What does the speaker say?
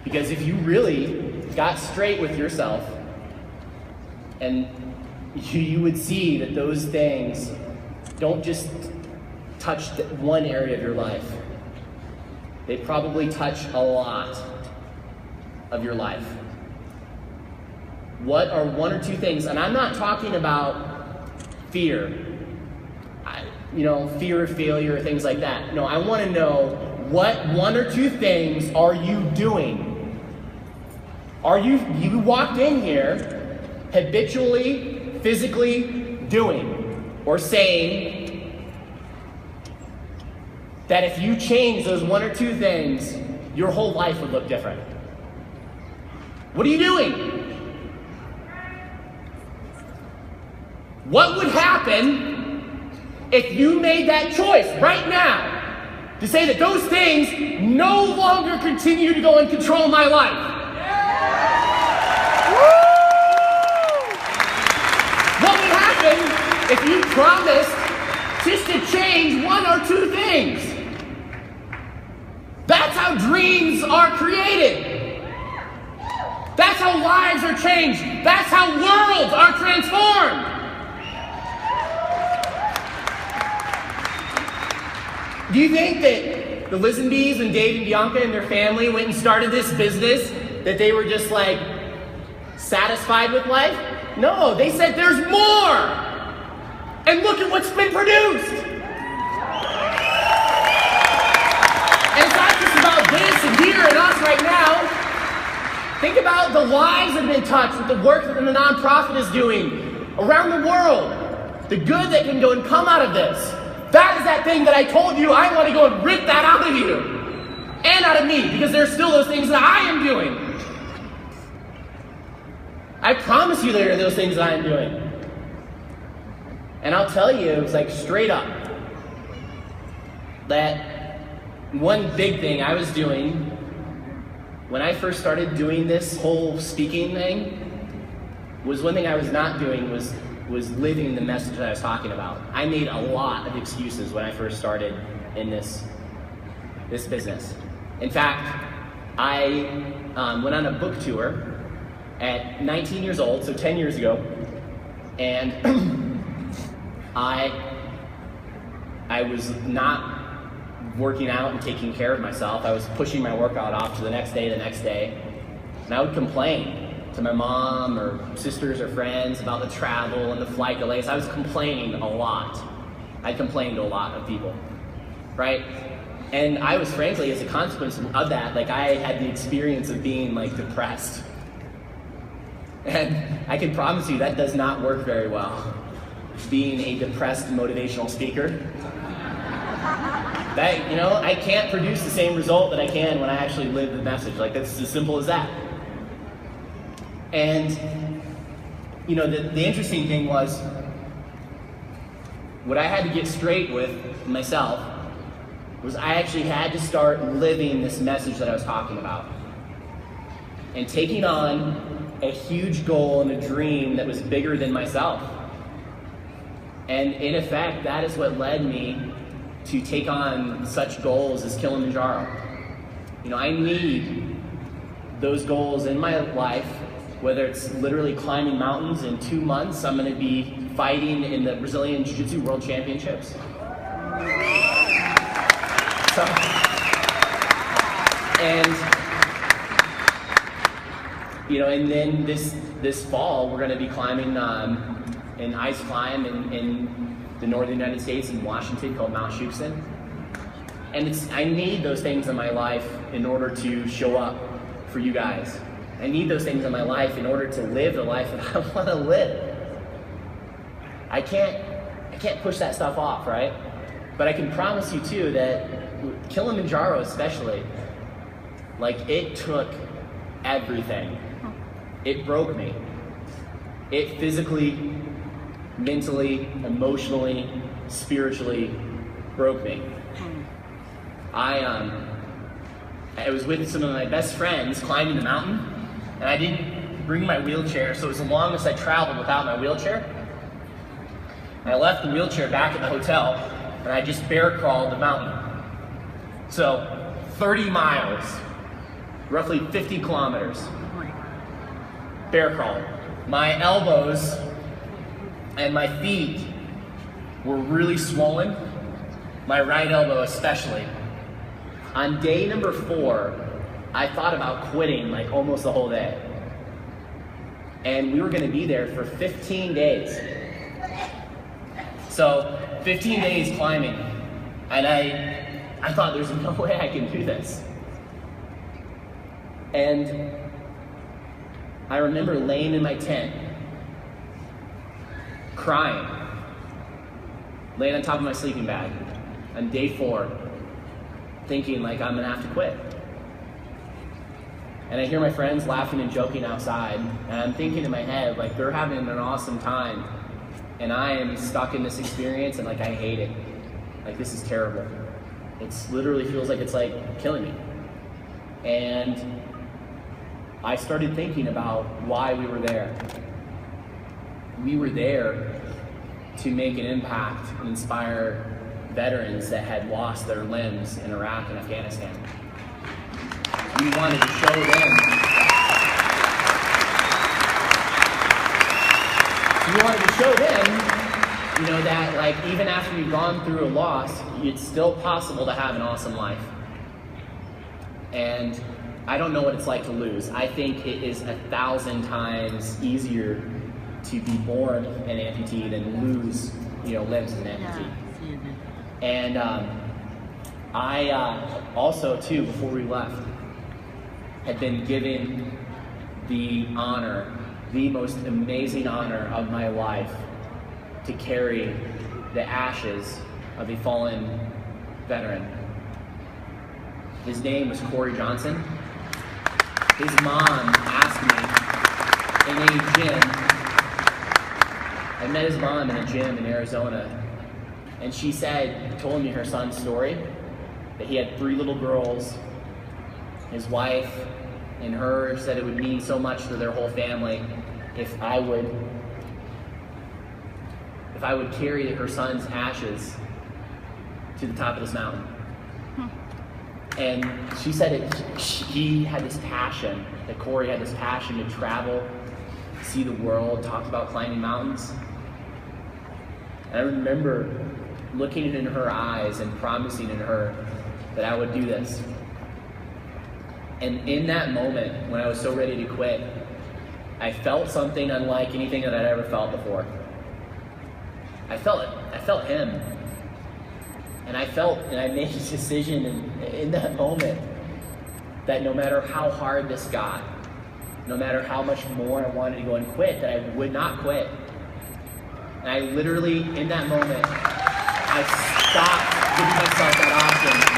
Because if you really got straight with yourself, and you would see that those things don't just touch one area of your life. They probably touch a lot of your life. What are one or two things, and I'm not talking about fear, fear of failure or things like that. No, I want to know, what one or two things are you doing? Are you walked in here habitually, physically doing or saying that if you change those one or two things, your whole life would look different? What are you doing? What would happen if you made that choice right now to say that those things no longer continue to go and control my life? What would happen if you promised just to change one or two things? That's how dreams are created. That's how lives are changed. That's how worlds are transformed. Do you think that the Lisenbees and Dave and Bianca and their family went and started this business that they were just like satisfied with life? No, they said there's more. And look at what's been produced. And it's not just about this and here and us right now. Think about the lives that have been touched with the work that the nonprofit is doing around the world. The good that can go and come out of this. That is that thing that I told you I want to go and rip that out of you. And out of me. Because there's still those things that I am doing. I promise you there are those things that I am doing. And I'll tell you, it was like straight up, that one big thing I was doing when I first started doing this whole speaking thing was one thing I was not doing was living the message that I was talking about. I made a lot of excuses when I first started in this business. In fact, I went on a book tour at 19 years old, so 10 years ago, and I was not working out and taking care of myself. I was pushing my workout off to the next day, and I would complain to my mom or sisters or friends about the travel and the flight delays. I was complaining a lot. I complained to a lot of people, right? And I was, frankly, as a consequence of that, like, I had the experience of being like depressed. And I can promise you that does not work very well, being a depressed motivational speaker. That, I can't produce the same result that I can when I actually live the message. Like, that's as simple as that. And, the interesting thing was, what I had to get straight with myself was I actually had to start living this message that I was talking about. And taking on a huge goal and a dream that was bigger than myself. And in effect, that is what led me to take on such goals as Kilimanjaro. I need those goals in my life, whether it's literally climbing mountains. In 2 months, I'm going to be fighting in the Brazilian Jiu-Jitsu World Championships. So, and then this fall, we're going to be climbing an ice climb in the northern United States in Washington called Mount Shuksan. And I need those things in my life in order to show up for you guys. I need those things in my life in order to live the life that I want to live. I can't push that stuff off, right? But I can promise you too that Kilimanjaro especially, like, it took everything. It broke me. It physically, mentally, emotionally, spiritually broke me. I was with some of my best friends climbing the mountain, and I didn't bring my wheelchair, so it was the longest I traveled without my wheelchair. And I left the wheelchair back at the hotel, and I just bear crawled the mountain. So 30 miles roughly 50 kilometers, bear crawling. My elbows and my feet were really swollen, my right elbow especially. On day number 4, I thought about quitting like almost the whole day. And we were gonna be there for 15 days. So 15 days climbing, and I thought there's no way I can do this. And I remember laying in my tent, crying, laying on top of my sleeping bag on day 4, thinking like I'm gonna have to quit. And I hear my friends laughing and joking outside, and I'm thinking in my head, like, they're having an awesome time, and I am stuck in this experience, and like I hate it. Like, this is terrible. It's literally feels like it's like killing me. And I started thinking about why we were there. We were there to make an impact and inspire veterans that had lost their limbs in Iraq and Afghanistan. We wanted to show them. We wanted to show them, you know, that like even after you've gone through a loss, it's still possible to have an awesome life. And I don't know what it's like to lose. I think it is 1,000 times easier to be born an amputee than lose, you know, limbs as an amputee. And I also, too, before we left, had been given the honor, the most amazing honor of my life, to carry the ashes of a fallen veteran. His name was Corey Johnson. His mom asked me in a gym. I met his mom in a gym in Arizona, and she told me her son's story, that he had 3 little girls. His wife and her said it would mean so much to their whole family if I would carry her son's ashes to the top of this mountain. And she said he had this passion, that Corey had this passion to travel, see the world, talk about climbing mountains. And I remember looking in her eyes and promising in her that I would do this. And in that moment, when I was so ready to quit, I felt something unlike anything that I'd ever felt before. I felt it. I felt him. And I made a decision in that moment that no matter how hard this got, no matter how much more I wanted to go and quit, that I would not quit. And I literally, in that moment, I stopped giving myself that option.